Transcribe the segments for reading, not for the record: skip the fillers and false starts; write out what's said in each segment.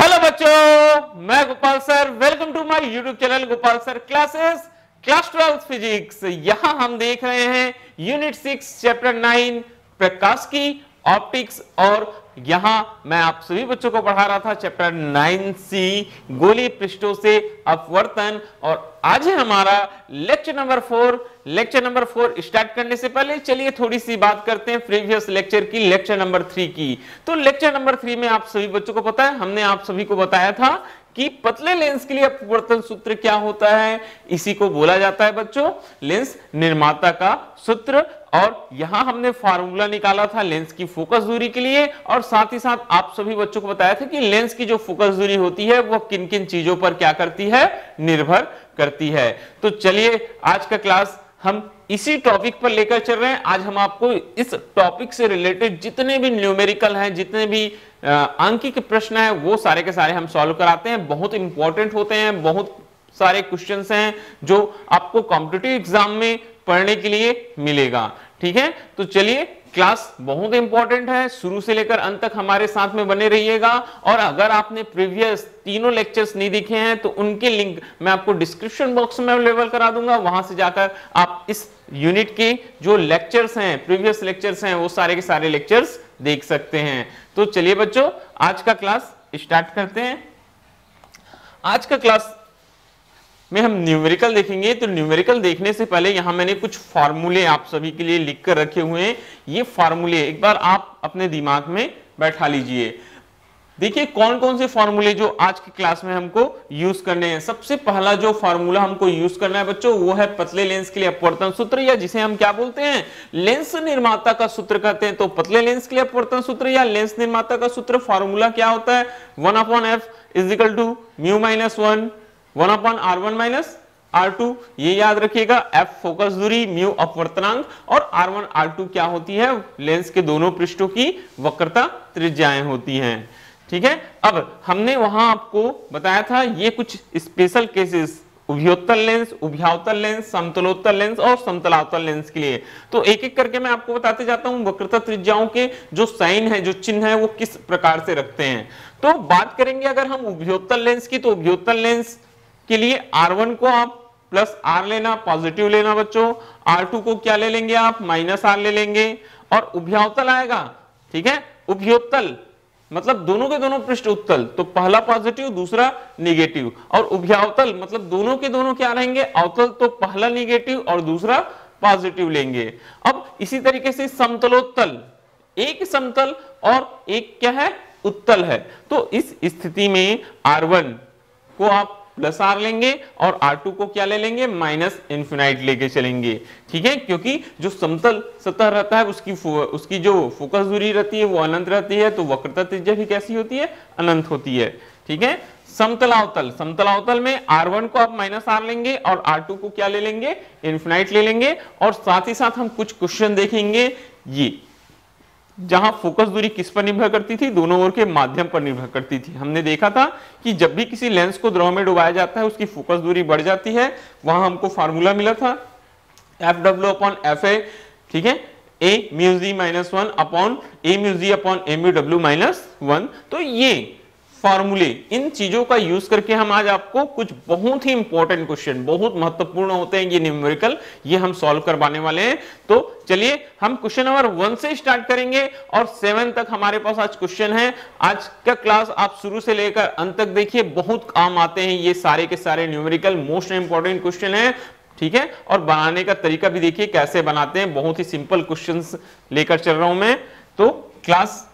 Hello बच्चों, मैं Gopal sir. Welcome to my YouTube channel Gopal sir classes, class 12 physics. यहां हम देख रहे हैं यूनिट 6 चैप्टर 9 प्रकाश की ऑप्टिक्स, और यहां मैं आप सभी बच्चों को पढ़ा रहा था चैप्टर 9C गोलीय पृष्ठों से अपवर्तन। और आज है हमारा lecture number 4। Lecture number 4 start करने से पहले चलिए थोड़ी सी बात करते हैं प्रीवियस लेक्चर की, लेक्चर नंबर 3 की। तो लेक्चर नंबर 3 में आप सभी बच्चों को पता है, हमने आप सभी को बताया था कि पतले लेंस के लिए अपवर्तन सूत्र क्या होता है। इसी को बोला जाता है बच्चों लेंस निर्माता का सूत्र। और यहां हमने फार्मूला निकाला था लेंस की फोकस दूरी के लिए, और साथ ही साथ आप सभी बच्चों को बताया था कि लेंस की जो फोकस दूरी होती है वो किन किन चीजों पर क्या करती है, निर्भर करती है। तो चलिए आज का क्लास हम इसी टॉपिक पर लेकर चल रहे हैं। आज हम आपको इस टॉपिक से रिलेटेड जितने भी न्यूमेरिकल हैं, जितने भी अंकी के प्रश्न हैं, वो सारे के सारे हम सॉल्व कराते हैं। बहुत इंपॉर्टेंट होते हैं, बहुत सारे क्वेश्चंस हैं जो आपको कॉम्पिटिटिव एग्जाम में पढ़ने के लिए मिलेगा। ठीक है, तो चलिए क्लास बहुत इंपॉर्टेंट है, शुरू से लेकर अंत तक हमारे साथ में बने रहिएगा। और अगर आपने प्रीवियस तीनों लेक्चर्स नहीं देखे हैं तो उनके लिंक मैं आपको डिस्क्रिप्शन बॉक्स में अवेलेबल करा दूंगा, वहां से जाकर आप इस यूनिट के जो लेक्चर्स हैं, प्रीवियस लेक्चर्स हैं, वो सारे के सारे लेक्चर्स देख सकते हैं। तो चलिए बच्चों आज का क्लास स्टार्ट करते हैं। आज का क्लास में हम न्यूमेरिकल देखेंगे। तो न्यूमेरिकल देखने से पहले यहां मैंने कुछ फार्मूले आप सभी के लिए लिख कर रखे हुए हैं। ये फार्मूले एक बार आप अपने दिमाग में बैठा लीजिए। देखिए कौन कौन से फार्मूले जो आज की क्लास में हमको यूज करने हैं। सबसे पहला जो फार्मूला हमको यूज करना है बच्चों वो है पतले लेंस के लिए अपवर्तन सूत्र, या जिसे हम क्या बोलते हैं, लेंस निर्माता का सूत्र कहते हैं। तो पतले लेंस के लिए अपवर्तन सूत्र या लेंस निर्माता का सूत्र फॉर्मूला क्या होता है, 1/f is equal to mu minus 1/r1 r2। ये याद रखिएगा, f फोकस दूरी, म्यू अपवर्तनांक, और r1 r2 क्या होती है, लेंस के दोनों पृष्ठों की वक्रता त्रिज्याएं होती हैं। ठीक है, अब हमने वहां आपको बताया था ये कुछ स्पेशल केसेस, उभयोत्तल लेंस, उभयावतल लेंस, समतलोत्तल लेंस और समतलावतल लेंस के लिए। तो एक एक करके मैं आपको बताते जाता हूं वक्रता त्रिज्याओं के जो साइन है, जो चिन्ह है, वो किस प्रकार से रखते हैं। तो बात करेंगे अगर हम उभयोत्तल लेंस की, तो उभयोत्तल लेंस के लिए R1 को आप प्लस R लेना, पॉजिटिव लेना बच्चों। R2 को क्या ले लेंगे आप, माइनस R ले लेंगे। और उभयावतल आएगा, ठीक है, उभयोत्तल मतलब दोनों के दोनों पृष्ठ उत्तल, तो पहला पॉजिटिव दूसरा निगेटिव। और उभयावतल मतलब दोनों के दोनों क्या रहेंगे, अवतल, तो पहला निगेटिव और दूसरा पॉजिटिव लेंगे। अब इसी तरीके से समतलोत्तल, एक समतल और एक क्या है, उत्तल है। तो इस स्थिति में R1 को आप प्लस R लेंगे और R2 को क्या ले लेंगे, माइनस इन्फिनाइट लेके चलेंगे। ठीक है, क्योंकि जो समतल सतह रहता है उसकी जो फोकस दूरी रहती है वो अनंत रहती है, तो वक्रता त्रिज्या भी कैसी होती है, अनंत होती है। ठीक है, समतलावतल, समतलावतल में R1 को आप माइनस R लेंगे और R2 को क्या ले लेंगे, इन्फिनाइट ले लेंगे। और साथ ही साथ हम कुछ क्वेश्चन देखेंगे ये जहां फोकस दूरी किस पर निर्भर करती थी, दोनों ओर के माध्यम पर निर्भर करती थी। हमने देखा था कि जब भी किसी लेंस को द्रव में डुबाया जाता है उसकी फोकस दूरी बढ़ जाती है। वहां हमको फार्मूला मिला था FW/FA, ठीक है, A mu G minus 1 upon A mu G upon A mu W minus 1। तो ये फार्मूले, इन चीजों का यूज करके हम आज आपको कुछ बहुत ही इंपॉर्टेंट क्वेश्चन, बहुत महत्वपूर्ण होते हैं ये न्यूमेरिकल, ये हम सॉल्व करवाने वाले हैं। तो चलिए हम क्वेश्चन नंबर 1 से स्टार्ट करेंगे और 7 तक हमारे पास आज क्वेश्चन है। आज का क्लास आप शुरू से लेकर अंत तक देखिए, बहुत काम आते हैं ये सारे के सारे न्यूमेरिकल, मोस्ट इंपॉर्टेंट क्वेश्चन है। ठीक है, और बनाने का तरीका भी देखिए कैसे बनाते हैं, बहुत ही सिंपल क्वेश्चंस लेकर चल रहा हूं मैं। तो क्लास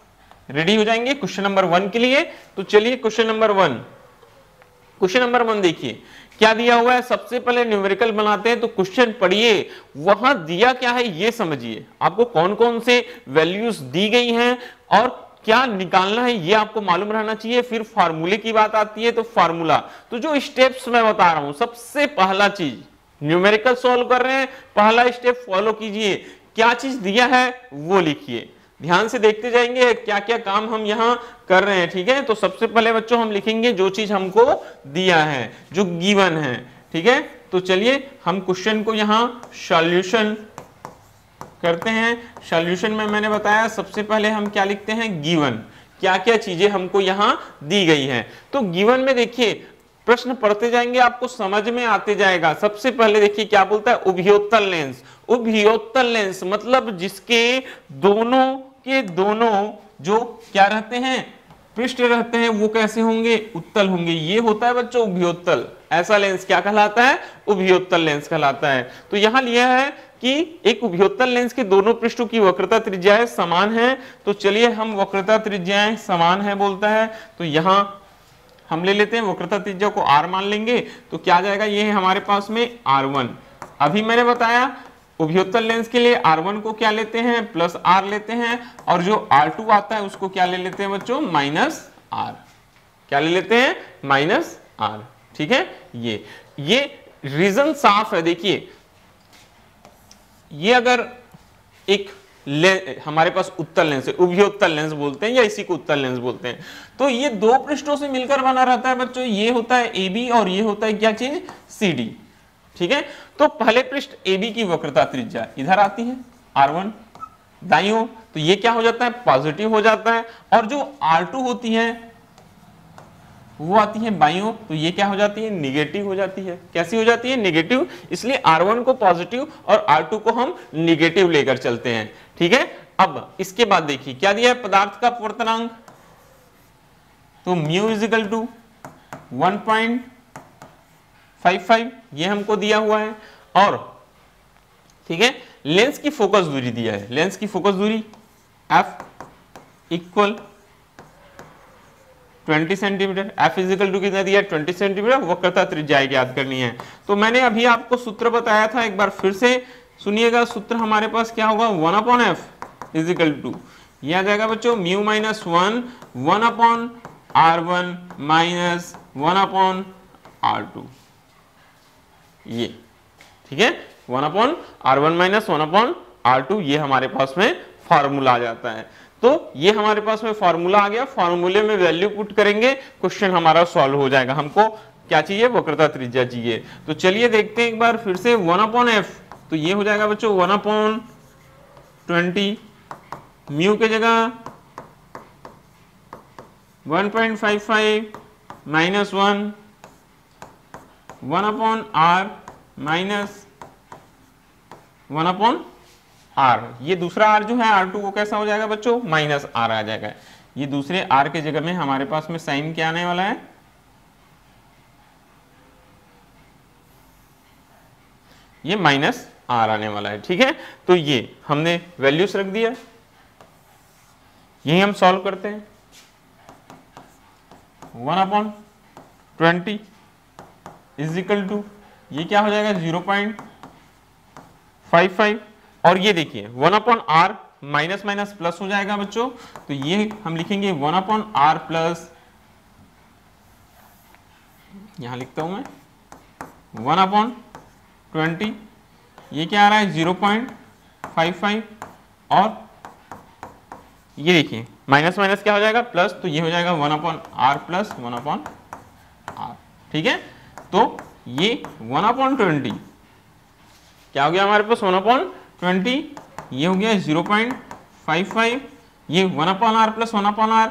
रेडी हो जाएंगे क्वेश्चन नंबर 1 के लिए। तो चलिए क्वेश्चन नंबर 1, क्वेश्चन नंबर 1 देखिए क्या दिया हुआ है। सबसे पहले न्यूमेरिकल बनाते हैं, तो क्वेश्चन पढ़िए, वहां दिया क्या है ये समझिए, आपको कौन कौन से वैल्यूज दी गई हैं और क्या निकालना है ये आपको मालूम रहना चाहिए। फिर फार्मूले की बात आती है, तो फार्मूला, तो जो स्टेप्स मैं बता रहा हूं, सबसे पहला चीज न्यूमेरिकल सॉल्व कर रहे हैं, पहला स्टेप फॉलो कीजिए, क्या चीज दिया है वो लिखिए। ध्यान से देखते जाएंगे क्या क्या काम हम यहाँ कर रहे हैं। ठीक है, तो सबसे पहले बच्चों हम लिखेंगे जो चीज हमको दिया है, जो गिवन है। ठीक है, तो चलिए हम क्वेश्चन को यहाँ सॉल्यूशन करते हैं। सॉल्यूशन में मैंने बताया सबसे पहले हम क्या लिखते हैं, गिवन। क्या क्या चीजें हमको यहां दी गई हैं। तो गिवन में देखिए प्रश्न पढ़ते जाएंगे आपको समझ में आते जाएगा। सबसे पहले देखिए क्या बोलता है, उभयोत्तल लेंस। उभयोत्तल लेंस मतलब जिसके दोनों के दोनों जो क्या रहते हैं, पृष्ठ रहते हैं, वो कैसे होंगे, उत्तल होंगे। ये होता है बच्चों उभयोत्तल। ऐसा लेंस क्या कहलाता है, उभयोत्तल लेंस कहलाता है। तो यहां लिया है कि एक उभयोत्तल लेंस के दोनों पृष्ठों की वक्रता त्रिज्याएं समान हैं। तो चलिए हम वक्रता त्रिज्याएं समान है बोलता है, तो यहां हम ले लेते हैं वक्रता त्रिज्या को r मान लेंगे। तो क्या आ जाएगा, ये है हमारे पास में r1। अभी मैंने बताया उभयोत्तल लेंस के लिए r1 को क्या लेते हैं, प्लस r लेते हैं, और जो r2 आता है उसको क्या ले लेते हैं बच्चों, माइनस r। क्या ले लेते हैं, माइनस r। ठीक है, ये रीजन साफ है। देखिए ये अगर एक हमारे पास उत्तल लेंस है, उभयोत्तल लेंस बोलते हैं या इसी को उत्तल लेंस बोलते हैं, तो ये दो पृष्ठों से मिलकर बना रहता है बच्चों। ये होता है AB और ये होता है क्या चीज, CD। ठीक है, तो पहले पृष्ठ AB की वक्रता त्रिज्या इधर आती है R1 दाईं ओर, तो ये क्या हो जाता है, पॉजिटिव हो जाता है। और जो R2 होती है वो आती है बाईं ओर, तो ये क्या हो जाती है, निगेटिव हो जाती है। कैसी हो जाती है, निगेटिव। इसलिए R1 को पॉजिटिव और R2 को हम निगेटिव लेकर चलते हैं। ठीक है, अब इसके बाद देखिए क्या दिया है, पदार्थ का अपवर्तनांक, तो म्यू इजिकल टू 1.55 ये हमको दिया हुआ है। और ठीक है, लेंस की फोकस दूरी दिया है, लेंस की फोकस दूरी f equal 20 centimetre. f is equal to कितना दिया है, 20 सेंटीमीटर। वक्रता त्रिज्या याद करनी है। तो मैंने अभी आपको सूत्र बताया था, एक बार फिर से सुनिएगा। सूत्र हमारे पास क्या होगा, 1/f इजिकल टू ये आ जाएगा बच्चों mu minus 1/r1 minus 1/r2। ये ठीक है, 1/r1 माइनस 1/r2 ये हमारे पास में फॉर्मूला आ जाता है। तो ये हमारे पास में फॉर्मूला आ गया, फॉर्मूले में वैल्यू पुट करेंगे, क्वेश्चन हमारा सॉल्व हो जाएगा। हमको क्या चाहिए, वक्रता त्रिज्या चाहिए। तो चलिए देखते हैं एक बार फिर से 1/f, तो ये हो जाएगा बच्चों 1/20 म्यू के जगह 1.55 माइनस 1/r माइनस 1/r। ये दूसरा r जो है r2 को कैसा हो जाएगा बच्चों, माइनस r आ जाएगा। ये दूसरे r के जगह में हमारे पास में साइन क्या आने वाला है, ये माइनस r आने वाला है। ठीक है, तो ये हमने वैल्यूज रख दिया, यही हम सॉल्व करते हैं। 1/20 इज इक्वल टू ये क्या हो जाएगा 0.55, और ये देखिए 1/r माइनस माइनस प्लस हो जाएगा बच्चों, तो ये हम लिखेंगे 1/r प्लस, यहां लिखता हूं मैं 1/20, ये क्या आ रहा है 0.55, और ये देखिए माइनस माइनस क्या हो जाएगा प्लस, तो ये हो जाएगा 1/r प्लस 1/r। ठीक है, तो ये 1/20 क्या हो गया हमारे पास 1/20, ये हो गया 0.55, ये 1/r प्लस 1/r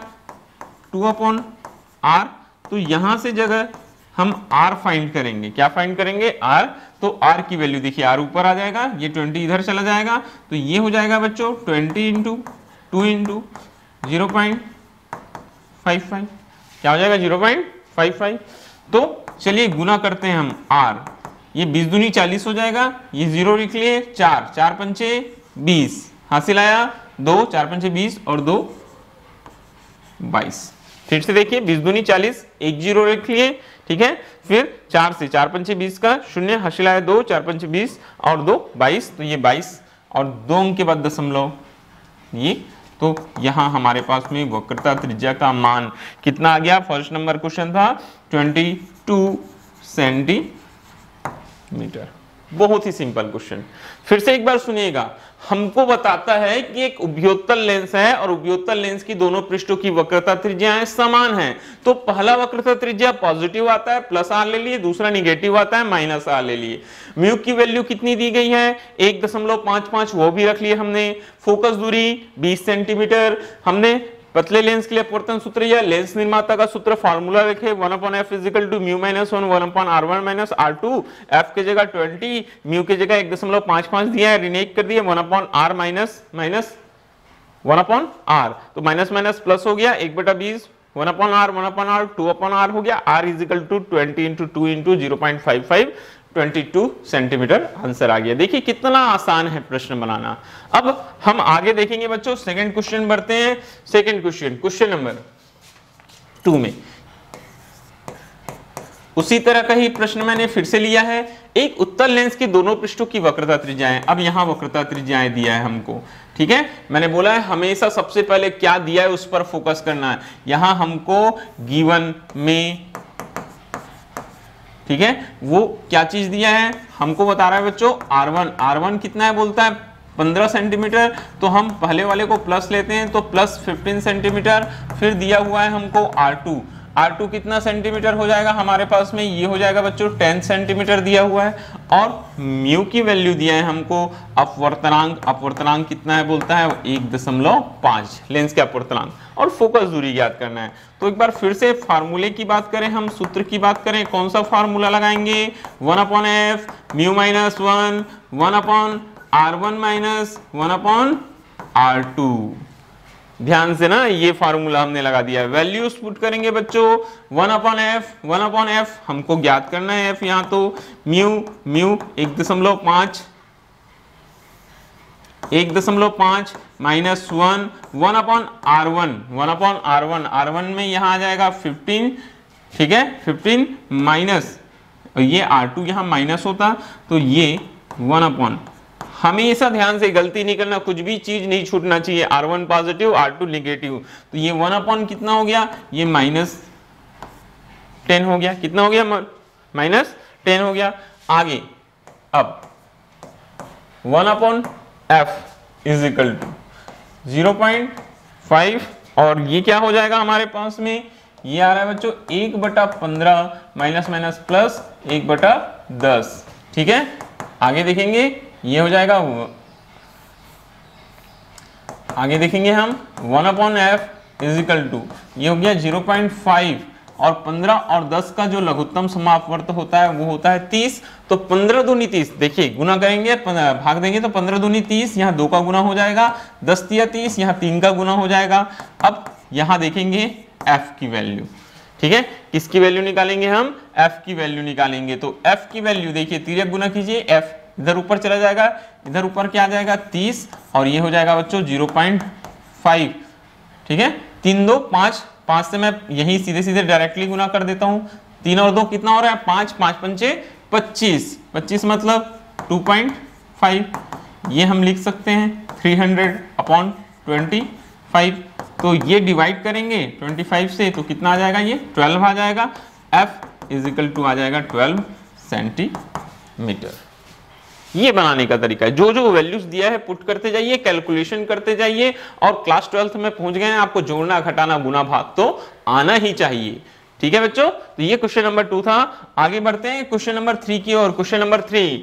2/r। तो यहां से जगह हम r फाइंड करेंगे, क्या फाइंड करेंगे, r। तो r की वैल्यू देखिए r ऊपर आ जाएगा, ये 20 इधर चला जाएगा, तो ये हो जाएगा बच्चों 20 इंटू 2 इंटू 0.55, क्या हो जाएगा 0.55। तो चलिए गुना करते हैं हम r, ये 20 दूनी 40 हो जाएगा, ये 0 लिख लिए, 4 4 पंचे 20 हासिल आया, 2 4 पंचे 20 और 2 22। फिर से देखिए 20 दूनी 40, एक 0 लिख लिए। ठीक है, फिर 4 से 4 पंचे 20 का 0 हासिल आया, 2 4 पंचे 20 और 2 22, तो ये 22 और 2 अंक के बाद दशमलव, ये तो यहां हमारे पास में वक्रता त्रिज्या का मान कितना आ गया। फर्स्ट नंबर क्वेश्चन था 22 सेंटीमीटर। बहुत ही सिंपल क्वेश्चन। फिर से एक बार सुनिएगा, हमको बताता है कि एक उभयोत्तल लेंस है और उभयोत्तल लेंस की दोनों पृष्ठों की वक्रता त्रिज्याएं समान हैं। तो पहला वक्रता त्रिज्या पॉजिटिव आता है, प्लस r ले लिए, दूसरा निगेटिव आता है, माइनस r ले लिए। म्यू की वैल्यू कितनी दी गई है 1.55, वो भी रख लिए हमने। फोकस दूरी 20 सेंटीमीटर, हमने पतले लेंस के लिए अपवर्तन सूत्र या लेंस निर्माता का सूत्र फॉर्मूला लिखे 1/f equal to mu minus 1 1/r1 minus r2, f के जगह 20, म्यू के जगह 1.55 दिया है, रिनेट कर दिया 1/r माइनस 1/r, तो माइनस माइनस प्लस हो गया 1/20 1/r 2/r हो गया, r is equal to 20 into 2 into 0.55 22 centimetre answer आ गया। देखिए कितना आसान है प्रश्न बनाना। अब हम आगे देखेंगे बच्चों, सेकंड क्वेश्चन बढ़ते हैं। सेकंड क्वेश्चन नंबर 2 में उसी तरह का ही प्रश्न मैंने फिर से लिया है। एक उत्तल लेंस के दोनों पृष्ठों की वक्रता त्रिज्याएं, अब यहां वक्रता त्रिज्याएं दिया है हमको, ठीक है। मैंने बोला है हमेशा सबसे पहले क्या दिया है उस पर फोकस करना है। यहां हमको गिवन में, ठीक है, वो क्या चीज दिया है हमको बता रहा है बच्चों r1 कितना है, बोलता है 15 सेंटीमीटर, तो हम पहले वाले को प्लस लेते हैं तो प्लस 15 सेंटीमीटर। फिर दिया हुआ है हमको r2 कितना सेंटीमीटर हो जाएगा हमारे पास में, ये हो जाएगा बच्चों 10 सेंटीमीटर दिया हुआ है। और म्यू की वैल्यू दिया है हमको, अपवर्तनांक कितना है बोलता है 1.5 लेंस के अपवर्तनांक, और फोकस दूरी ज्ञात करना है। तो एक बार फिर से फार्मूले की बात करें, हम सूत्र की बात करें, कौन सा फार्मूला लगाएंगे 1/f mu minus 1 1/r1 minus 1/r2। ध्यान से ना, ये फार्मूला हमने लगा दिया है। वैल्यूज पुट करेंगे बच्चों 1/f हमको ज्ञात करना है f, यहां तो म्यू 1.5 माइनस 1/r1 में यहां आ जाएगा 15, ठीक है 15 माइनस, ये r2 यहां माइनस होता तो ये 1/, हमेशा ध्यान से गलती नहीं करना, कुछ भी चीज नहीं छूटना चाहिए, r1 पॉजिटिव r2 नेगेटिव, तो ये 1/, कितना हो गया ये -10 हो गया, कितना हो गया -10 हो गया। आगे अब 1/f इज इक्वल टू 0.5, और ये क्या हो जाएगा हमारे पास में, ये आ रहा है बच्चों 1/15 माइनस माइनस प्लस 1/10, ठीक है। आगे देखेंगे ये हो जाएगा, आगे देखेंगे हम 1/f इज इक्वल टू, ये हो गया 0.5, और 15 और 10 का जो लघुत्तम समापवर्त होता है वो होता है 30, तो 15 दूनी 30, देखिए गुना करेंगे भाग देंगे तो 15 दूनी 30, यहाँ 2 का गुना हो जाएगा, 10 तिया 30, यहाँ 3 का गुना हो जाएगा। अब यहाँ देखेंगे f की वैल्यू, ठीक है, किसकी वैल्यू निकालेंगे हम, f की वैल्यू निकालेंगे। तो f की वैल्यू देखिए तिर्यक गुना कीजिए, f इधर ऊपर चला जाएगा, इधर ऊपर क्या आ जाएगा 30, और ये हो जाएगा बच्चों 0.5, ठीक है। 3 2 5 से मैं यही सीधे सीधे डायरेक्टली गुना कर देता हूं, 3 और 2 कितना हो रहा है 5 5 पंचे 25 मतलब 2.5, ये हम लिख सकते हैं 300/25, तो ये डिवाइड करेंगे 25 से तो कितना आ जाएगा, ये 12 आ जाएगा। f इज इक्वल टू आ जाएगा 12 सेंटीमीटर। ये बनाने का तरीका है, जो जो वैल्यूज दिया है पुट करते जाइए, कैलकुलेशन करते जाइए, और क्लास 12th में पहुंच गए हैं, आपको जोड़ना घटाना गुना भाग तो आना ही चाहिए, ठीक है बच्चों। तो ये क्वेश्चन नंबर 2 था। आगे बढ़ते हैं क्वेश्चन नंबर 3 की ओर। क्वेश्चन नंबर 3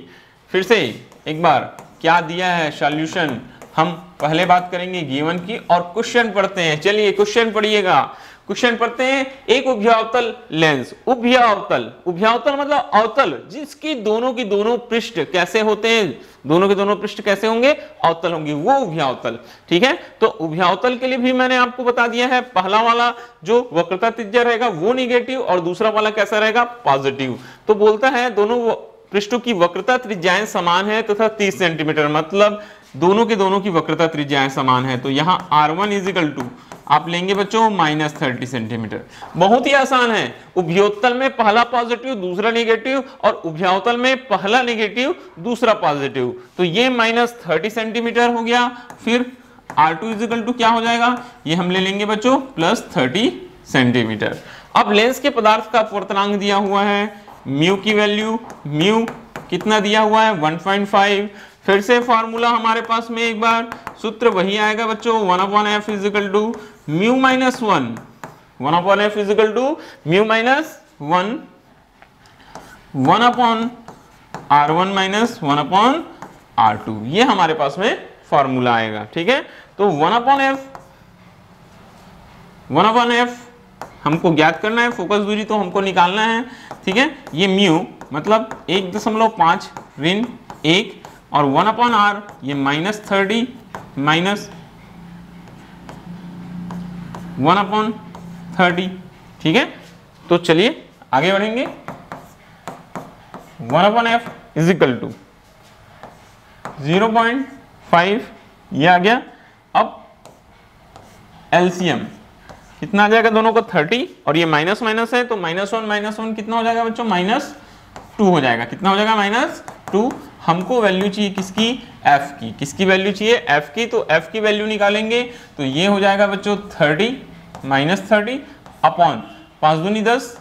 फिर से एक बार क्या दिया है सॉल्यूशन, हम पहले बात करेंगे गिवन की और क्वेश्चन पढ़ते हैं। चलिए क्वेश्चन पढ़िएगा, क्वेश्चन पढ़ते हैं। एक उभयावतल लेंस, उभयावतल मतलब अवतल, जिसकी दोनों की दोनों पृष्ठ कैसे होते हैं, दोनों के दोनों पृष्ठ कैसे होंगे, अवतल होंगे, वो उभयावतल, ठीक है। तो उभयावतल के लिए भी मैंने आपको बता दिया है, पहला वाला जो वक्रता त्रिज्या रहेगा वो निगेटिव, और दूसरा वाला कैसा रहेगा पॉजिटिव। तो बोलता है दोनों पृष्ठों की वक्रता त्रिज्याएं समान है तथा 30 सेंटीमीटर, मतलब दोनों की वक्रता त्रिज्याएं समान है। तो यहाँ r1 इज इक्वल टू आप लेंगे बच्चों -30 सेंटीमीटर। बहुत ही आसान है, उभयोत्तल में पहला पॉजिटिव दूसरा नेगेटिव, और उभयावतल में पहला नेगेटिव दूसरा पॉजिटिव, तो ये -30 सेंटीमीटर हो गया। फिर r2 इज इक्वल टू क्या हो जाएगा, ये हम ले लेंगे बच्चों +30 सेंटीमीटर। अब लेंस के पदार्थ का अपवर्तनांक दिया हुआ है, म्यू की वैल्यू, म्यू कितना दिया हुआ है 1.5। फिर से फार्मूला हमारे पास में एक बार सूत्र वही आएगा बच्चों, 1/f is equal to mu minus 1, 1/f is equal to mu minus 1 1/r1 minus 1/r2, ये हमारे पास में फार्मूला आएगा, ठीक है। तो 1/f 1/f हमको ज्ञात करना है, फोकस दूरी तो हमको निकालना है, ठीक है। ये म्यू मतलब 1.5 ऋण 1 और 1/r ये -30 माइनस 1/30, ठीक है। तो चलिए आगे बढ़ेंगे। 1/f इज इक्वल टू 0.5 ये आ गया। अब एलसीएम कितना आ जाएगा दोनों को 30 और ये माइनस माइनस है तो -1 कितना हो जाएगा बच्चों, -2 हो जाएगा। कितना हो जाएगा, -2। हमको वैल्यू चाहिए किसकी, f की। किसकी वैल्यू चाहिए, f की। तो f की वैल्यू निकालेंगे तो ये हो जाएगा बच्चों 30 -30 अपॉन 5 दूनी 10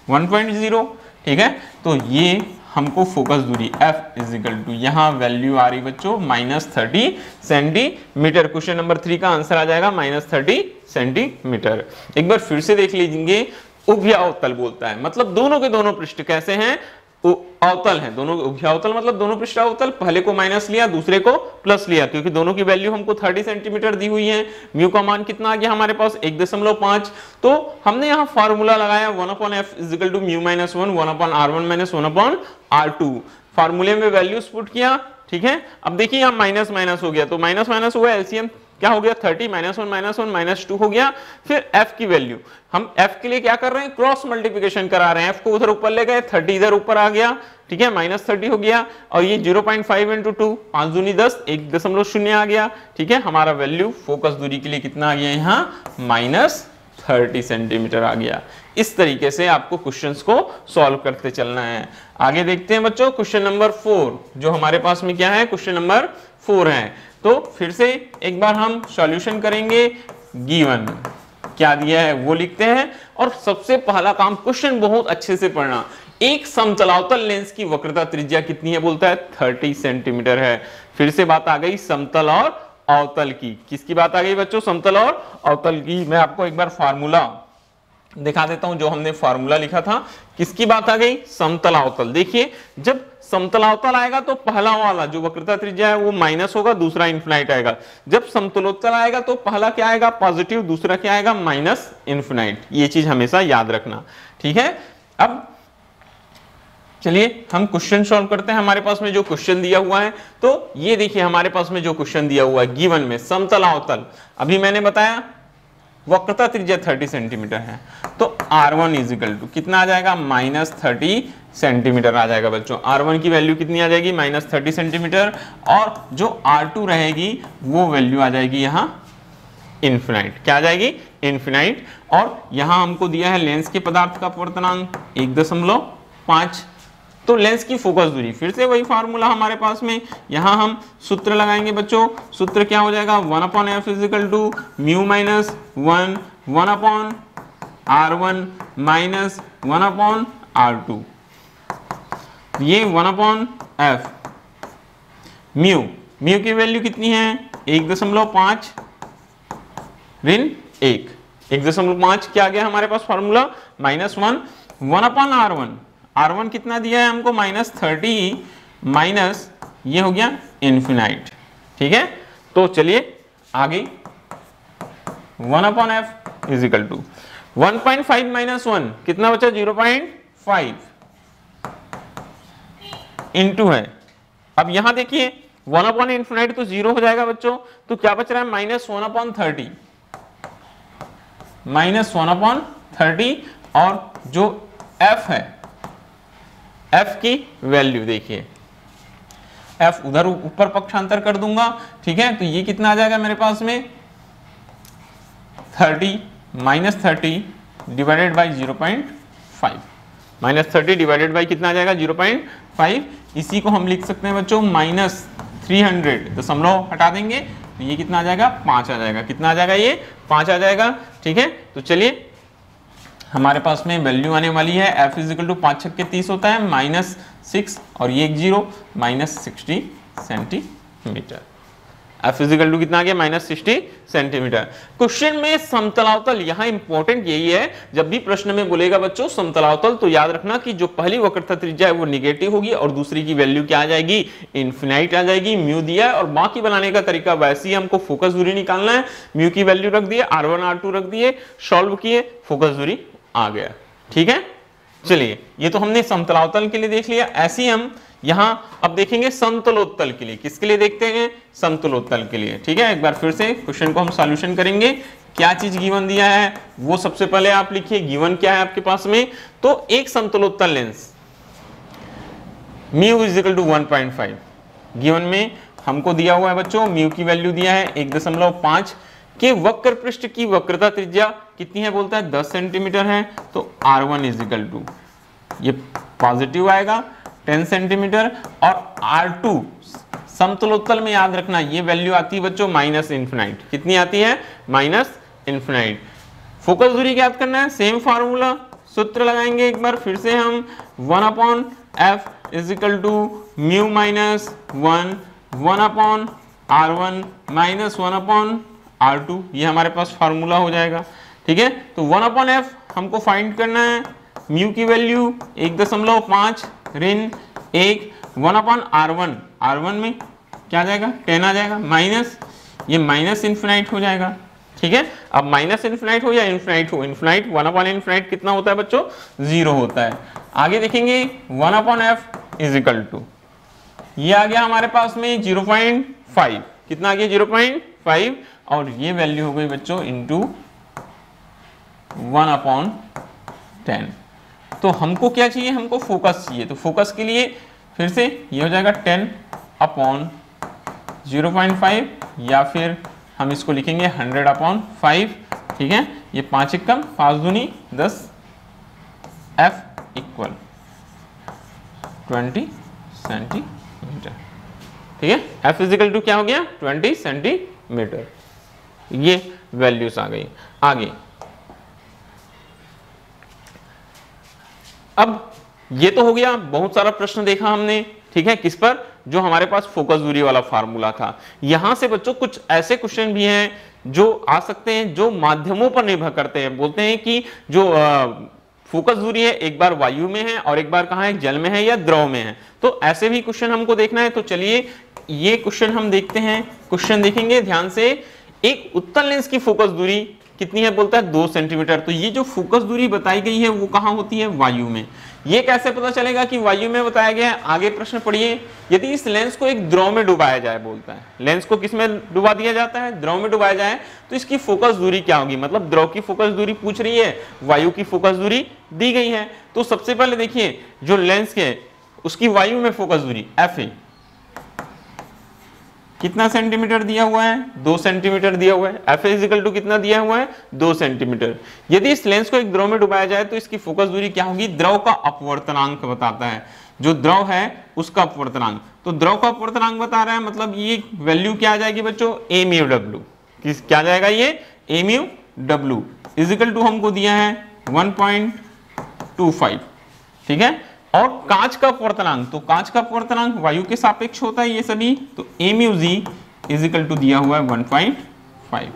1.0, ठीक है। तो ये हमको फोकस दूरी f इज इक्वल टू यहाँ वैल्यू आ रही बच्चों -30 सेंटीमीटर। क्वेश्चन नंबर 3 का आंसर आ जाएगा -30 सेंटीमीटर। एक बार फिर से देख लीजिए, उभयावतल बोलता है मतलब दोनों के दोनों पृष्ठ कैसे हैं, अवतल है। दोनों उभयावतल मतलब दोनों पृष्ठ अवतल, पहले को माइनस लिया दूसरे को प्लस लिया, क्योंकि दोनों की वैल्यू हमको 30 सेंटीमीटर दी हुई है। म्यू का मान कितना आ गया हमारे पास 1.5। तो हमने यहाँ फार्मूला लगाया 1/f is equal to mu -1 1/r1 1/r2। फार्मूले में वैल्यूज पुट किया, ठीक है। अब देखिए यहाँ माइनस माइनस हो गया तो माइनस माइनस हुआ, एलसीएम क्या हो गया 30 -1 -2 हो गया। फिर f की वैल्यू हम f के लिए क्या कर रहे हैं, क्रॉस मल्टीप्लिकेशन करा रहे हैं। f को उधर ऊपर ले गए, 30 इधर ऊपर आ गया, ठीक है, -30 हो गया। और ये 0.5 × 2 5 दूनी 10 1.0 आ गया, ठीक है। हमारा वैल्यू फोकस दूरी के लिए कितना आ गया यहाँ -30 सेंटीमीटर आ गया। इस तरीके से आपको क्वेश्चंस को सॉल्व करते चलना है। आगे देखते हैं बच्चों क्वेश्चन नंबर 4 जो हमारे पास में क्या है, क्वेश्चन नंबर 4 है। तो फिर से एक बार हम सॉल्यूशन करेंगे। गिवन क्या दिया है वो लिखते हैं और सबसे पहला काम क्वेश्चन बहुत अच्छे से पढ़ना। एक समतलावतल लेंस की वक्रता त्रिज्या कितनी है, बोलता है 30 सेंटीमीटर है। फिर से बात आ गई समतल और अवतल की। किसकी बात आ गई बच्चों, समतल और अवतल की। मैं आपको एक बार फार्मूला दिखा देता हूं जो हमने फार्मूला लिखा था। किसकी बात आ गई, समतलावतल। देखिए जब समतलावतल आएगा तो पहला वाला जो वक्रता त्रिज्या है वो माइनस होगा, दूसरा इन्फिनाइट आएगा। जब समतलोत्तल आएगा तो पहला क्या आएगा पॉजिटिव, दूसरा क्या आएगा माइनस इन्फिनाइट। ये चीज हमेशा याद रखना, ठीक है। अब चलिए हम क्वेश्चन सॉल्व करते हैं। हमारे पास में जो क्वेश्चन दिया हुआ है, तो ये देखिए हमारे पास में जो क्वेश्चन दिया हुआ है गिवन में समतलावतल, अभी मैंने बताया वक्रता त्रिज्या 30 सेंटीमीटर है, तो R1 इज इक्वल टू कितना आ जाएगा -30 सेंटीमीटर आ जाएगा बच्चों। R1 की वैल्यू कितनी आ जाएगी -30 सेंटीमीटर और जो R2 रहेगी वो वैल्यू आ जाएगी यहाँ इन्फिनाइट। क्या आ जाएगी, इन्फिनाइट। और यहाँ हमको दिया है लेंस के पदार्थ का अपवर्तनांक 1.5। तो लेंस की फोकस दूरी, फिर से वही फार्मूला हमारे पास में, यहाँ हम सूत्र लगाएंगे बच्चों। सूत्र क्या हो जाएगा 1/f is equal to mu -1 1/r1 1/r2। ये 1/f म्यू की वैल्यू कितनी है 1.5 ऋण 1 1.5 क्या आ गया हमारे पास फार्मूला -1 1/r1। R1 कितना दिया है हमको -30 माइनस ये हो गया इन्फिनाइट, ठीक है। तो चलिए आगे 1/f इज इक्वल टू 1.5 - 1 कितना बचा 0.5 इंटू है। अब यहां देखिए 1/इन्फिनाइट तो 0 हो जाएगा बच्चों, तो क्या बच रहा है -1/30 -1/30 और जो f है f की वैल्यू देखिए, f उधर ऊपर पक्षांतर कर दूंगा, ठीक है। तो ये कितना आ जाएगा मेरे पास में 30 डिवाइडेड बाई 0.5 -30 डिवाइडेड बाई कितना आ जाएगा 0.5। इसी को हम लिख सकते हैं बच्चों -300 दशमलव हटा देंगे तो ये कितना आ जाएगा 5 आ जाएगा। कितना आ जाएगा ये 5 आ जाएगा, ठीक है। तो चलिए हमारे पास में वैल्यू आने वाली है f इज इक्वल टू 5 छक्के 30 होता है -6 और ये एक 0 -60 सेंटीमीटर। F इजिकल टू कितना आ गया -60 सेंटीमीटर। क्वेश्चन में समतलावतल, यहाँ इंपॉर्टेंट यही है, जब भी प्रश्न में बोलेगा बच्चों समतलावतल तो याद रखना कि जो पहली वक्रता त्रिज्या है वो निगेटिव होगी और दूसरी की वैल्यू क्या आ जाएगी, इनफिनाइट आ जाएगी। म्यू दिया है और बाकी बनाने का तरीका वैसे ही, हमको फोकस दूरी निकालना है। म्यू की वैल्यू रख दिए, R1 R2 रख दिए, सॉल्व किए, फोकस दूरी आ गया। ठीक है, चलिए ये तो हमने समतलावतल के लिए देख लिया। ऐसे ही हम यहां अब देखेंगे समतलोत्तल के लिए। किसके लिए देखते हैं, समतलोत्तल के लिए। ठीक है, एक बार फिर से क्वेश्चन को हम सॉल्यूशन करेंगे। क्या चीज गिवन दिया है वो सबसे पहले आप लिखिए। गिवन क्या है आपके पास में, तो एक समतलोत्तल lens mu is equal to 1.5 given में हमको दिया हुआ है बच्चों। म्यू की वैल्यू दिया है 1.5 के वक्र पृष्ठ की वक्रता त्रिज्या कितनी है, बोलता है 10 सेंटीमीटर है। तो R1 इज इक्वल टू, ये पॉजिटिव आएगा 10 सेंटीमीटर, और R2 समतलोत्तल में याद रखना ये वैल्यू आती है बच्चों माइनस इन्फिनाइट। कितनी आती है, माइनस इन्फिनाइट। फोकस दूरी याद करना है, सेम फार्मूला सूत्र लगाएंगे एक बार फिर से हम। 1/f is equal to mu minus 1/R1 minus 1/R2, ये हमारे पास फार्मूला हो जाएगा। ठीक है, तो 1/f हमको फाइंड करना है। म्यू की वैल्यू 1.5 ऋण 1, 1/R1, R1 में क्या आ जाएगा, 10 आ जाएगा, माइनस ये माइनस इन्फिनाइट हो जाएगा। ठीक है, अब माइनस इन्फिनाइट हो या इन्फिनाइट हो, इन्फिनाइट 1/इन्फिनाइट कितना होता है बच्चों, 0 होता है। आगे देखेंगे 1/f इज इक्वल टू, ये आ गया हमारे पास में 0.5, कितना आ गया 0.5, और ये वैल्यू हो गई बच्चों इंटू 1/10। तो हमको क्या चाहिए, हमको फोकस चाहिए। तो फोकस के लिए फिर से ये हो जाएगा 10/0.5, या फिर हम इसको लिखेंगे 100/5। ठीक है, ये 5 एकम 5 दूनी 10, F इक्वल 20 सेंटीमीटर। ठीक है, F इजिकल टू क्या हो गया, 20 सेंटीमीटर। ये वैल्यूज आ गई। आगे अब ये तो हो गया, बहुत सारा प्रश्न देखा हमने। ठीक है, किस पर, जो हमारे पास फोकस दूरी वाला फार्मूला था। यहां से बच्चों कुछ ऐसे क्वेश्चन भी हैं जो आ सकते हैं जो माध्यमों पर निर्भर करते हैं। बोलते हैं कि जो फोकस दूरी है एक बार वायु में है और एक बार कहाँ है, जल में है या द्रव में है। तो ऐसे भी क्वेश्चन हमको देखना है। तो चलिए ये क्वेश्चन हम देखते हैं। क्वेश्चन देखेंगे ध्यान से। एक उत्तल लेंस की फोकस दूरी कितनी है, बोलता है 2 सेंटीमीटर। तो ये जो फोकस दूरी बताई गई है वो कहाँ होती है, वायु में। ये कैसे पता चलेगा कि वायु में बताया गया है, आगे प्रश्न पढ़िए। यदि इस लेंस को एक द्रव में डुबाया जाए, बोलता है लेंस को किस में डुबा दिया जाता है, द्रव में डुबाया जाए, तो इसकी फोकस दूरी क्या होगी। मतलब द्रव की फोकस दूरी पूछ रही है, वायु की फोकस दूरी दी गई है। तो सबसे पहले देखिए जो लेंस के उसकी वायु में फोकस दूरी एफ है, कितना सेंटीमीटर दिया हुआ है, 2 सेंटीमीटर दिया हुआ है। एफ इजिकल टू कितना दिया हुआ है, 2 सेंटीमीटर। यदि इस लेंस को एक द्रव में डुबाया जाए तो इसकी फोकस दूरी क्या होगी, द्रव का अपवर्तनांक बताता है, जो द्रव है उसका अपवर्तनांक। तो द्रव का अपवर्तनांक बता रहा है, मतलब ये वैल्यू क्या आ जाएगी बच्चों, ए म्यू डब्ल्यू। किस क्या जाएगा ये, ए म्यू डब्ल्यू इजिकल टू हमको दिया है 1.25। ठीक है, और कांच का अपवर्तनांक, तो कांच का अपवर्तनांक वायु के सापेक्ष होता है ये सभी। तो ए म्यू जी इजिकल टू दिया हुआ है 1.5।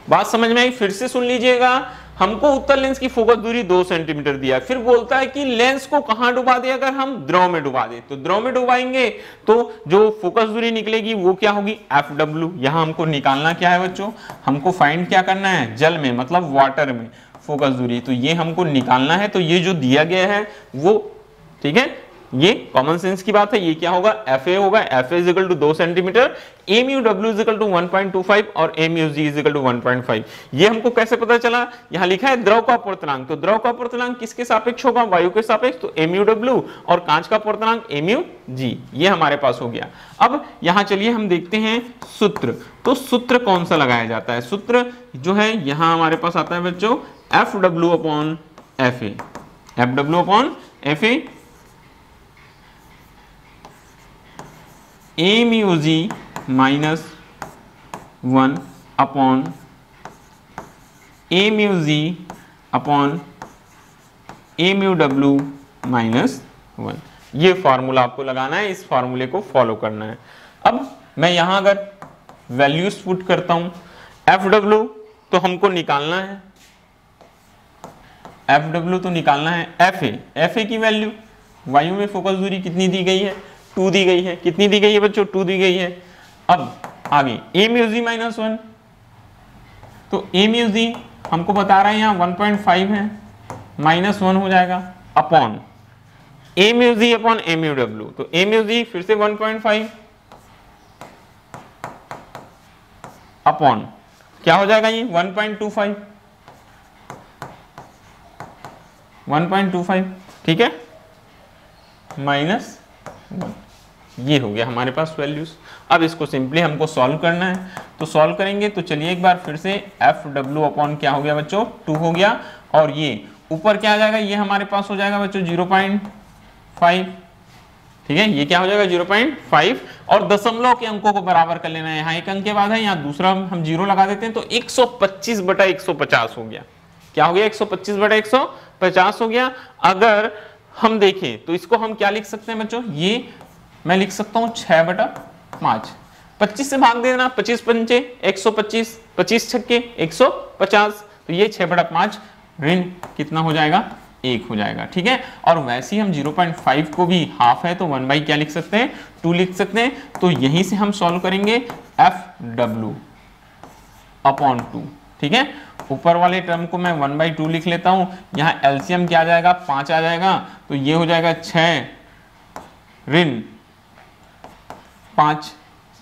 बात समझ में आई, फिर से सुन लीजिएगा। हमको उत्तल लेंस की फोकस दूरी 2 सेंटीमीटर दिया, फिर बोलता है कि लेंस को कहां डुबा दे, अगर हम द्रव में डुबा दे। तो द्रव में डुबाएंगे तो जो फोकस दूरी निकलेगी वो क्या होगी, एफ डब्ल्यू। यहां हमको निकालना क्या है बच्चों, हमको फाइंड क्या करना है, जल में मतलब वाटर में फोकस दूरी। तो ये हमको निकालना है। तो ये जो दिया गया है वो, ठीक है, ये कॉमन सेंस की बात है। ये क्या होगा, एफ ए होगा, f A is equal to 2 centimetre, a mu डब्ल्यू इजिकल टू 1.25 और a mu g is equal to 1.5। ये हमको कैसे पता चला, यहां लिखा है द्रव का अपवर्तनांक। तो द्रव का अपवर्तनांक किसके सापेक्ष होगा, वायु के सापेक्ष। तो ए म्यू डब्ल्यू, और कांच का अपवर्तनांक ए म्यू जी, ये हमारे पास हो गया। अब यहां चलिए हम देखते हैं सूत्र। तो सूत्र कौन सा लगाया जाता है, सूत्र जो है यहां हमारे पास आता है बच्चों F W upon F a. F W upon F a, a mu g minus 1 upon A mu ji upon A mu डब्ल्यू माइनस 1। ये फॉर्मूला आपको लगाना है, इस फॉर्मूले को फॉलो करना है। अब मैं यहां अगर वैल्यूज पुट करता हूं। एफ डब्ल्यू तो हमको निकालना है, एफ डब्ल्यू तो निकालना है। एफ ए की वैल्यू वायु में फोकस दूरी कितनी दी गई है, 2 दी गई है। कितनी दी गई है बच्चों, 2 दी गई है। अब आगे ए म्यू जी माइनस 1, तो ए म्यू जी हमको बता रहा है यहाँ 1.5 है, -1 हो जाएगा अपॉन ए म्यू जी अपॉन ए म्यू डब्ल्यू। तो ए म्यू जी फिर से 1.5 अपॉन क्या हो जाएगा ये 1.25, ठीक है, -1। ये हो गया हमारे पास वैल्यूज। अब इसको सिंपली हमको सॉल्व करना है, तो सॉल्व करेंगे। तो चलिए एक बार फिर से एफ डब्ल्यू अपॉन क्या हो गया बच्चों, 2 हो गया, और ये ऊपर क्या आ जाएगा, ये हमारे पास हो जाएगा बच्चों 0.5, ठीक है, ये क्या हो जाएगा 0.5, और दशमलव के अंकों को बराबर कर लेना है। यहाँ एक अंक के बाद है, यहाँ दूसरा हम 0 लगा देते हैं, तो 125/150 हो गया। क्या हो गया, 125/150 हो गया। अगर हम देखें तो इसको हम क्या लिख सकते हैं बच्चों, ये मैं लिख सकता हूं 6/5, 25 से भाग देना, 25 पंचे 125, 25 छक्के 150, तो ये 6/5 ऋण कितना हो जाएगा, 1 हो जाएगा, ठीक है। और वैसे ही हम 0.5 को भी हाफ है तो 1 क्या लिख सकते हैं, 2 लिख सकते हैं। तो यहीं से हम सॉल्व करेंगे एफ डब्ल्यू अपॉन 2, ठीक है। ऊपर वाले टर्म को मैं 1/2 लिख लेता हूं, यहाँ एलसीएम क्या आ जाएगा, 5 आ जाएगा, तो ये हो जाएगा 6 ऋण 5,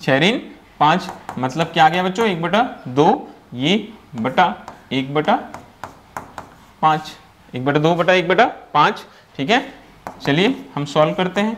6 ऋण 5, मतलब क्या आ गया बच्चों 1/2, ये बटा 1/5, 1/2 बटा 1/5, ठीक है। चलिए हम सॉल्व करते हैं।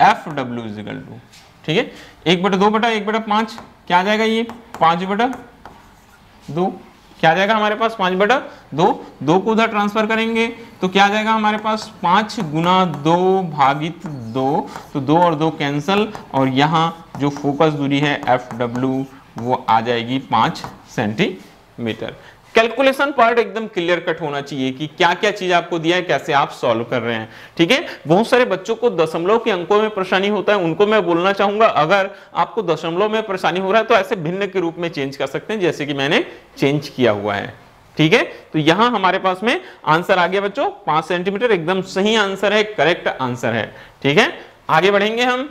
एफ डब्ल्यू इजिकल टू, ठीक है, 1/2 बटा 1/5 क्या आ जाएगा, ये 5/2, क्या आ जाएगा हमारे पास 5/2, 2 को उधर ट्रांसफर करेंगे तो क्या आ जाएगा हमारे पास 5 गुना 2 भागित 2, तो 2 और 2 कैंसल, और यहाँ जो फोकस दूरी है एफ डब्ल्यू वो आ जाएगी 5 सेंटीमीटर। कैलकुलेशन पार्ट एकदम क्लियर कट होना चाहिए कि क्या क्या चीज आपको दिया है, कैसे आप सॉल्व कर रहे हैं, ठीक है। बहुत सारे बच्चों को दशमलव के अंकों में परेशानी होता है, उनको मैं बोलना चाहूंगा अगर आपको दशमलव में परेशानी हो रहा है तो ऐसे भिन्न के रूप में चेंज कर सकते हैं, जैसे कि मैंने चेंज किया हुआ है, ठीक है। तो यहां हमारे पास में आंसर आ गया बच्चों 5 सेंटीमीटर, एकदम सही आंसर है, करेक्ट आंसर है, ठीक है। आगे बढ़ेंगे हम।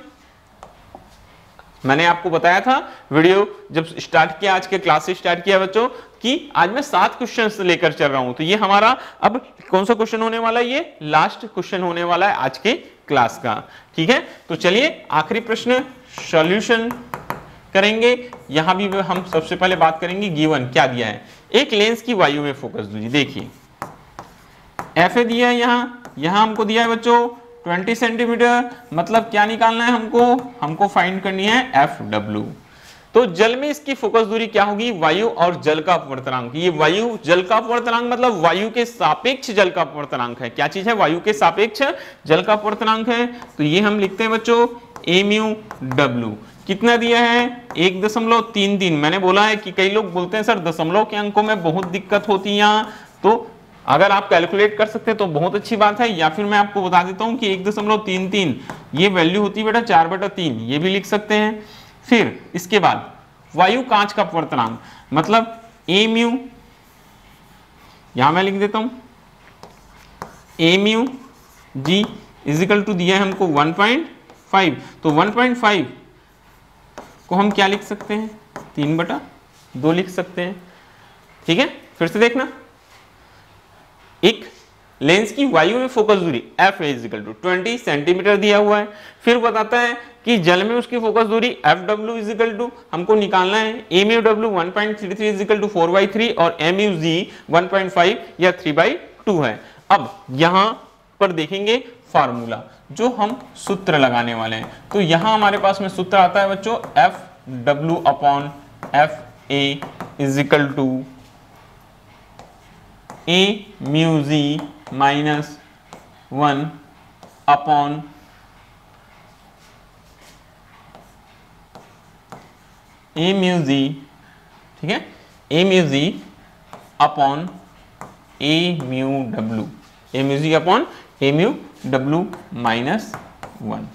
मैंने आपको बताया था वीडियो जब स्टार्ट किया, आज के क्लास से स्टार्ट किया बच्चों, कि आज मैं 7 क्वेश्चंस लेकर चल रहा हूं। तो ये हमारा अब कौन सा क्वेश्चन होने वाला है, ये लास्ट क्वेश्चन होने वाला है आज के क्लास का, ठीक है। तो चलिए आखिरी प्रश्न सॉल्यूशन करेंगे। यहां भी हम सबसे पहले बात करेंगे गिवन क्या दिया है, एक लेंस की वायु में फोकस दूरी, देखिए एफ ए दिया है, यहां हमको दिया है बच्चों 20 सेंटीमीटर, मतलब क्या निकालना है हमको फाइंड करनी है एफ डब्ल्यू। तो जल में इसकी फोकस दूरी क्या होगी, वायु और जल का अपवर्तनांक। ये वायु जल का अपवर्तनांक मतलब वायु के सापेक्ष जल का अपवर्तनांक है। क्या चीज है, वायु के सापेक्ष जल का अपवर्तनांक है। तो ये हम लिखते हैं बच्चों ए म्यू डब्ल्यू, कितना दिया है 1.33। मैंने बोला है कि कई लोग बोलते हैं सर दशमलव के अंकों में बहुत दिक्कत होती है यहाँ, तो अगर आप कैलकुलेट कर सकते हैं तो बहुत अच्छी बात है, या फिर मैं आपको बता देता हूं कि 1.33 ये वैल्यू होती है बेटा 4/3, ये भी लिख सकते हैं। फिर इसके बाद वायु कांच का अपवर्तनांक मतलब ए म्यू, यहां मैं लिख देता हूं ए म्यू जी इजिकल टू दिया है हमको 1.5, तो 1.5 को हम क्या लिख सकते हैं 3/2 लिख सकते हैं, ठीक है। फिर से देखना, एक लेंस की वायु में फोकस दूरी एफ इजिकल टू 20 सेंटीमीटर दिया हुआ है। फिर बताता है कि जल में उसकी फोकस दूरी एफ डब्ल्यू इजिकल टू हमको निकालना है A mu W 1.33 is equal to 4/3 और एम यू जी 1.5 या 3/2 है। अब यहां पर देखेंगे फार्मूला जो हम सूत्र लगाने वाले हैं, तो यहां हमारे पास में सूत्र आता है बच्चों F W upon F A is equal to A mu G -1 upon A mu G, ठीक है, A mu ji upon A mu W, A mu ji upon A mu W -1।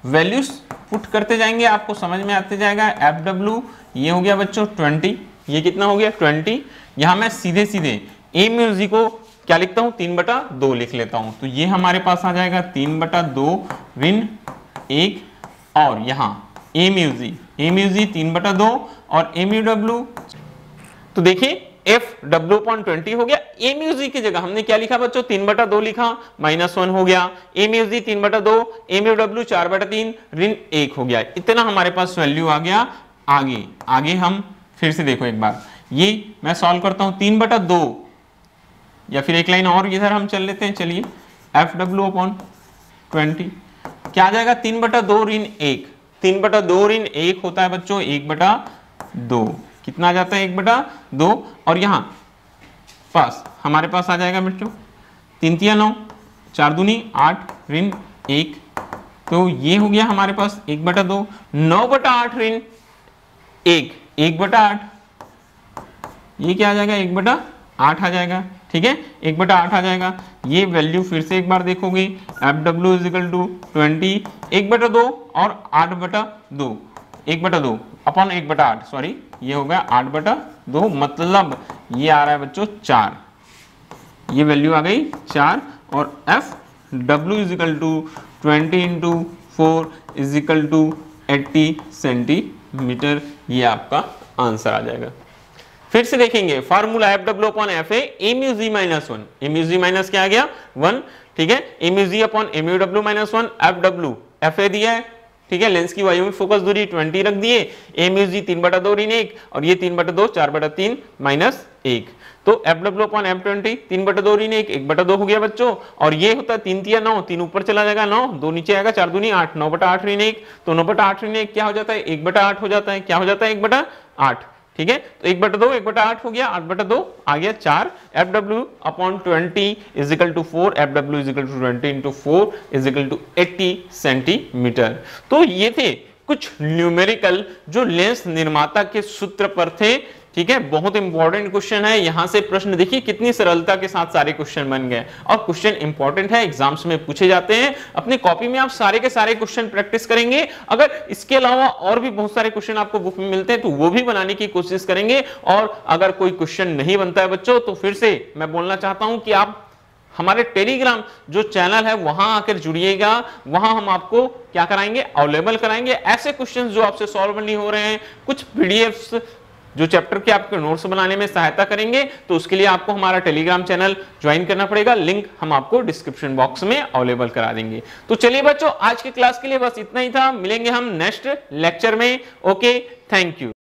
Values put करते जाएंगे, आपको समझ में आते जाएगा। FW ये हो गया बच्चों 20, ये कितना हो गया 20। यहाँ मैं सीधे सीधे ए म्यूजी को क्या लिखता हूँ 3/2 लिख लेता हूँ, तो ये हमारे पास आ जाएगा 3/2 ऋण 1, और यहाँ ए म्यूजी 3/2 और MUW, तो देखिए FW/20 हो गया। ए म्यूजी की जगह हमने क्या लिखा बच्चों 3/2 लिखा, -1 हो गया। ए म्यूजी 3/2, MUW 4/3 ऋण 1 हो गया। इतना हमारे पास वैल्यू आ गया। आगे हम फिर से देखो एक बार, ये मैं सॉल्व करता हूं 3/2, या फिर एक लाइन और इधर हम चल लेते हैं। चलिए FW/20 क्या आ जाएगा 3/2 ऋण 1, 3/2 ऋण 1 होता है बच्चों 1/2, कितना आ जाता है 1/2, और यहाँ पास हमारे पास आ जाएगा बच्चों 3 × 9 4 दूनी 8 ऋण 1, तो ये हो गया हमारे पास 1/2, 9/8 ऋण 1, 1/8, ये क्या आ जाएगा 1/8 आ जाएगा, ठीक है 1/8 आ जाएगा। ये वैल्यू फिर से एक बार देखोगे, FW = 20, 1/2 और 8/2, 1/2 अपॉन 1/8, सॉरी ये हो गया 8/2, मतलब ये आ रहा है बच्चों 4, ये वैल्यू आ गई 4, और FW = 20 × 4 = 80 सेंटीमीटर, ये आपका आंसर आ जाएगा। फिर से देखेंगे formula FW/FA, MUG -1, MUG minus क्या आ गया 1, ठीक है, MUG upon MUW -1, FW FA दिया है, ठीक है, लेंस की वायु में फोकस दूरी 20 रख दिए, MUG 3/2 ऋण 1, और ये 3/2 4/3 -1, तो FW/F20 3/2 ऋण 1, 1/2 हो गया बच्चों, और ये होता है 3 × 9, 3 ऊपर चला जाएगा 9, 2 नीचे आएगा 4 दूनी 8, 9/8 ऋण 1, तो 9/8 ऋण 1 क्या हो जाता है 1/8 हो जाता है, क्या हो जाता है 1/8, ठीक है, तो 1/2 1/8 हो गया, 8/2 आ गया 4, FW/20 = 4, FW = 20 × 4 = 80 सेंटीमीटर। तो ये थे कुछ न्यूमेरिकल जो लेंस निर्माता के सूत्र पर थे, ठीक है, बहुत इंपॉर्टेंट क्वेश्चन है। यहां से प्रश्न देखिए कितनी सरलता के साथ सारे क्वेश्चन बन गए, और क्वेश्चन इंपॉर्टेंट है, एग्जाम्स में पूछे जाते हैं। अपनी कॉपी में आप सारे के सारे क्वेश्चन प्रैक्टिस करेंगे। अगर इसके अलावा और भी बहुत सारे क्वेश्चन आपको बुक में मिलते हैं तो वो भी बनाने की कोशिश करेंगे, और अगर कोई क्वेश्चन नहीं बनता है बच्चों तो फिर से मैं बोलना चाहता हूं कि आप हमारे टेलीग्राम जो चैनल है वहां आकर जुड़िएगा, वहां हम आपको क्या कराएंगे अवेलेबल कराएंगे ऐसे क्वेश्चंस जो आपसे सॉल्व नहीं हो रहे हैं, कुछ पीडीएफ्स जो चैप्टर के आपके नोट्स बनाने में सहायता करेंगे। तो उसके लिए आपको हमारा टेलीग्राम चैनल ज्वाइन करना पड़ेगा, लिंक हम आपको डिस्क्रिप्शन बॉक्स में अवेलेबल करा देंगे। तो चलिए बच्चों आज की क्लास के लिए बस इतना ही था, मिलेंगे हम नेक्स्ट लेक्चर में। Okay, thank you.